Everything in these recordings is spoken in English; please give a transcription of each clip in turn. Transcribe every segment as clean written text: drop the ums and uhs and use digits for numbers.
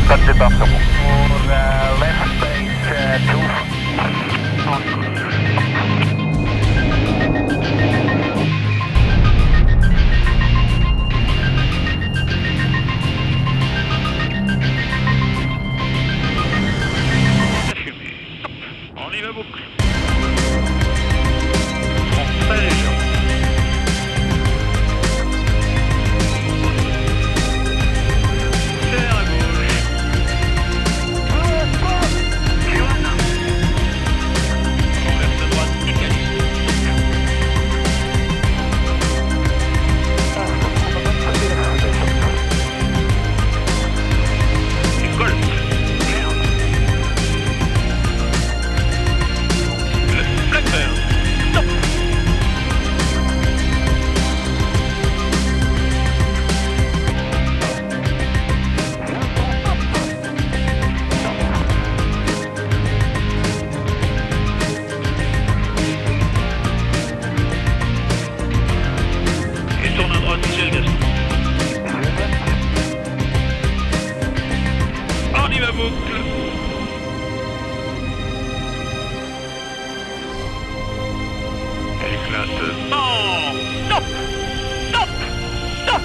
Pas de débarquement. Pour left base 2. On y va beaucoup. On fait les gens. éclate. Non! Stop! Stop! Stop!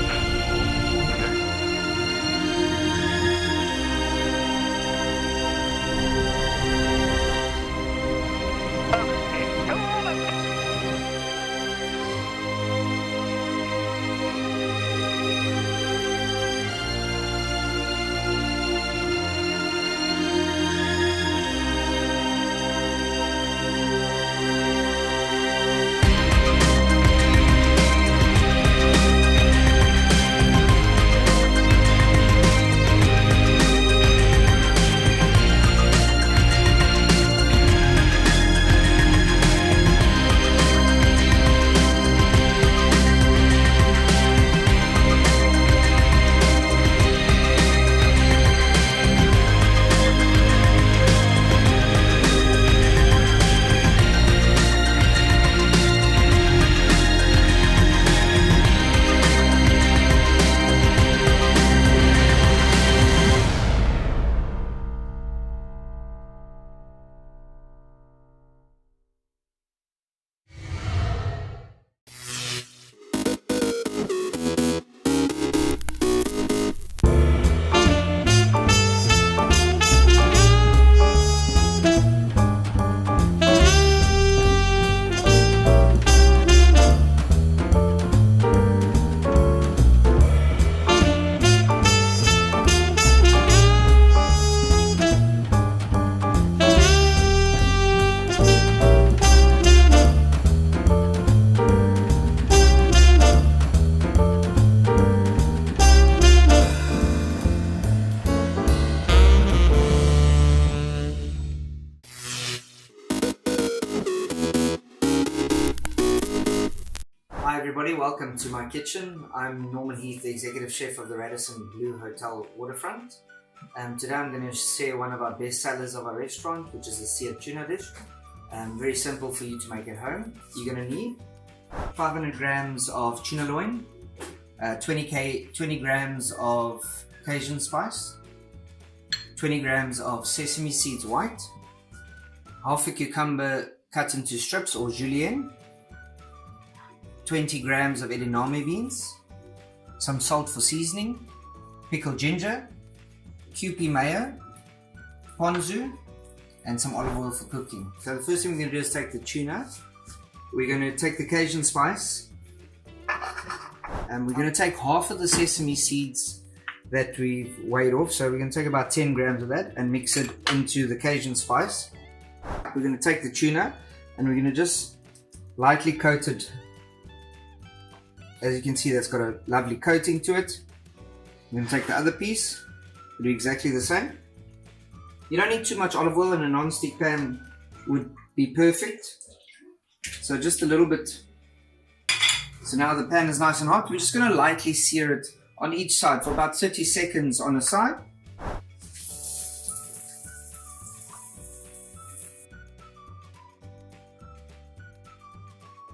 Hi everybody, welcome to my kitchen. I'm Norman Heath, the executive chef of the Radisson Blu Hotel Waterfront. Today I'm going to share one of our best sellers of our restaurant, which is a seared tuna dish. Very simple for you to make at home. You're going to need 500 grams of tuna loin, 20 grams of Cajun spice, 20 grams of sesame seeds white, half a cucumber cut into strips or julienne, 20 grams of edamame beans, some salt for seasoning, pickled ginger, Kewpie mayo, ponzu, and some olive oil for cooking. So the first thing we're going to do is take the tuna. We're going to take the Cajun spice, and we're going to take half of the sesame seeds that we've weighed off. So we're going to take about 10 grams of that and mix it into the Cajun spice. We're going to take the tuna and we're going to just lightly coat it. As you can see, that's got a lovely coating to it. I'm going to take the other piece, do exactly the same. You don't need too much olive oil, in a non-stick pan would be perfect. So just a little bit. So now the pan is nice and hot. We're just going to lightly sear it on each side for about 30 seconds on a side.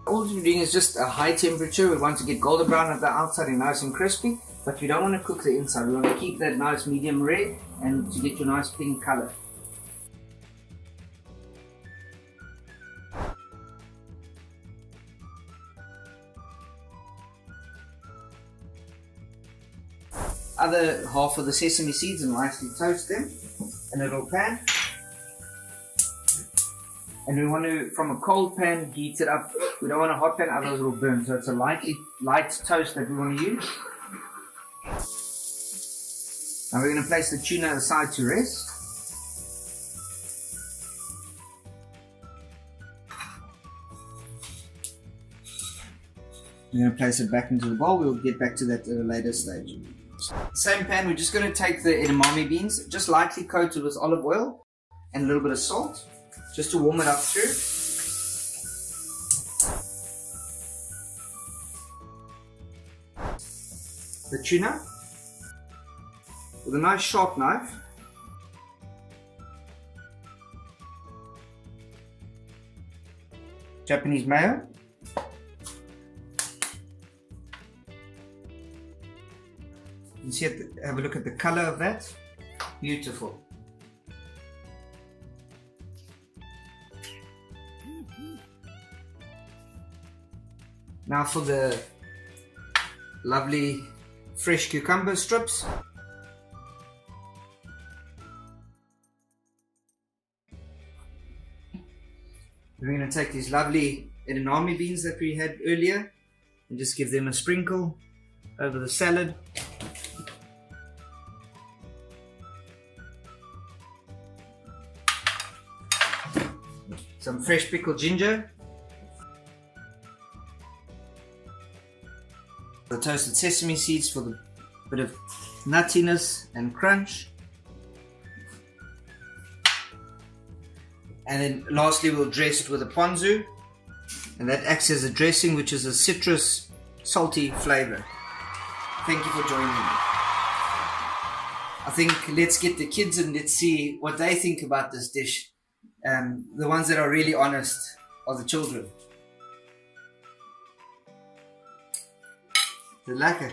All we're doing is just a high temperature. We want to get golden brown at the outside and nice and crispy, but we don't want to cook the inside. We want to keep that nice medium rare and to get your nice pink color. Other half of the sesame seeds and nicely toast them in a little pan. And we want to, from a cold pan, heat it up. We don't want a hot pan, otherwise it will burn. So it's a light toast that we want to use. Now we're going to place the tuna aside to rest. We're going to place it back into the bowl. We'll get back to that at a later stage. Same pan, we're just going to take the edamame beans, just lightly coated with olive oil and a little bit of salt, just to warm it up through. The tuna with a nice sharp knife. Japanese mayo. You see have a look at the color of that. Beautiful. Now for the lovely fresh cucumber strips. We're going to take these lovely edamame beans that we had earlier and just give them a sprinkle over the salad. Some fresh pickled ginger. The toasted sesame seeds for the bit of nuttiness and crunch. And then lastly we'll dress it with a ponzu, and that acts as a dressing, which is a citrus salty flavor. Thank you for joining me. I think let's get the kids and let's see what they think about this dish. The ones that are really honest are the children. They're lekker.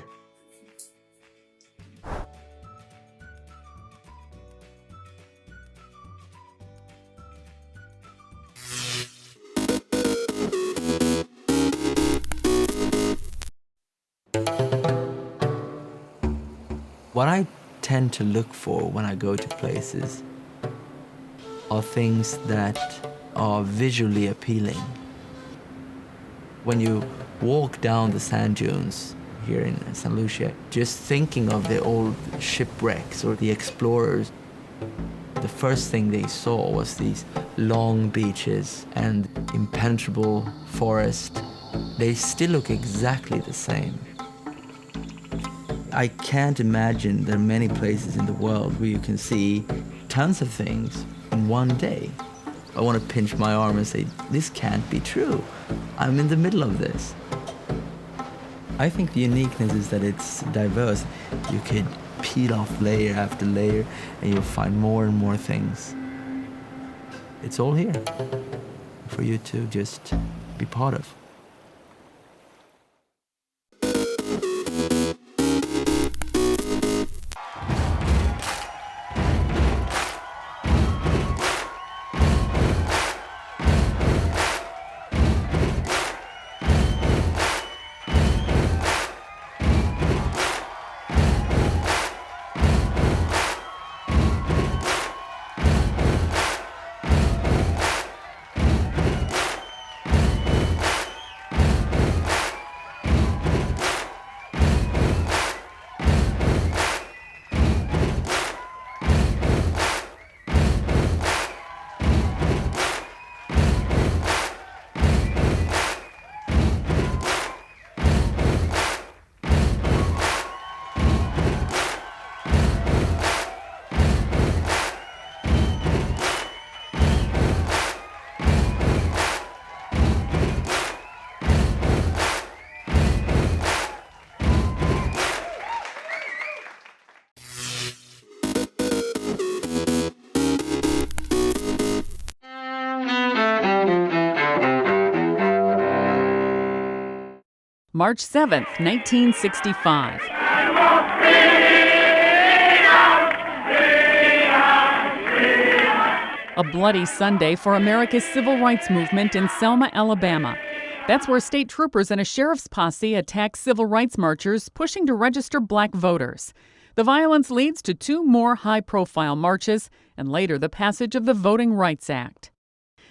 What I tend to look for when I go to places are things that are visually appealing. When you walk down the sand dunes here in St. Lucia, just thinking of the old shipwrecks or the explorers, the first thing they saw was these long beaches and impenetrable forest. They still look exactly the same. I can't imagine there are many places in the world where you can see tons of things in one day. I want to pinch my arm and say, this can't be true. I'm in the middle of this. I think the uniqueness is that it's diverse. You could peel off layer after layer and you'll find more and more things. It's all here for you to just be part of. March 7th, 1965. A bloody Sunday for America's civil rights movement in Selma, Alabama. That's where state troopers and a sheriff's posse attack civil rights marchers pushing to register black voters. The violence leads to 2 more high-profile marches and later the passage of the Voting Rights Act.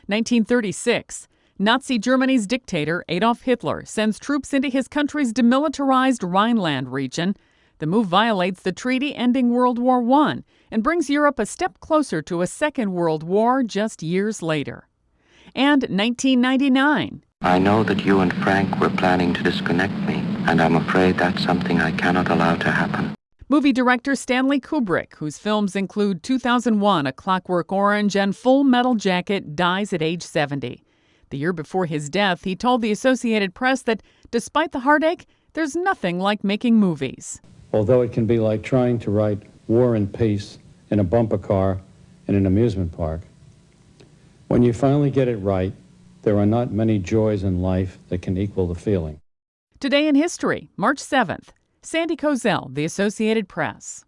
1936. Nazi Germany's dictator, Adolf Hitler, sends troops into his country's demilitarized Rhineland region. The move violates the treaty ending World War I and brings Europe a step closer to a Second World War just years later. And 1999. I know that you and Frank were planning to disconnect me, and I'm afraid that's something I cannot allow to happen. Movie director Stanley Kubrick, whose films include 2001, A Clockwork Orange, and Full Metal Jacket, dies at age 70. The year before his death, he told the Associated Press that despite the heartache, there's nothing like making movies. Although it can be like trying to write War and Peace in a bumper car in an amusement park, when you finally get it right, there are not many joys in life that can equal the feeling. Today in history, March 7th, Sandy Kozel, The Associated Press.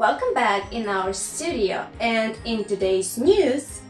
Welcome back in our studio, and in today's news,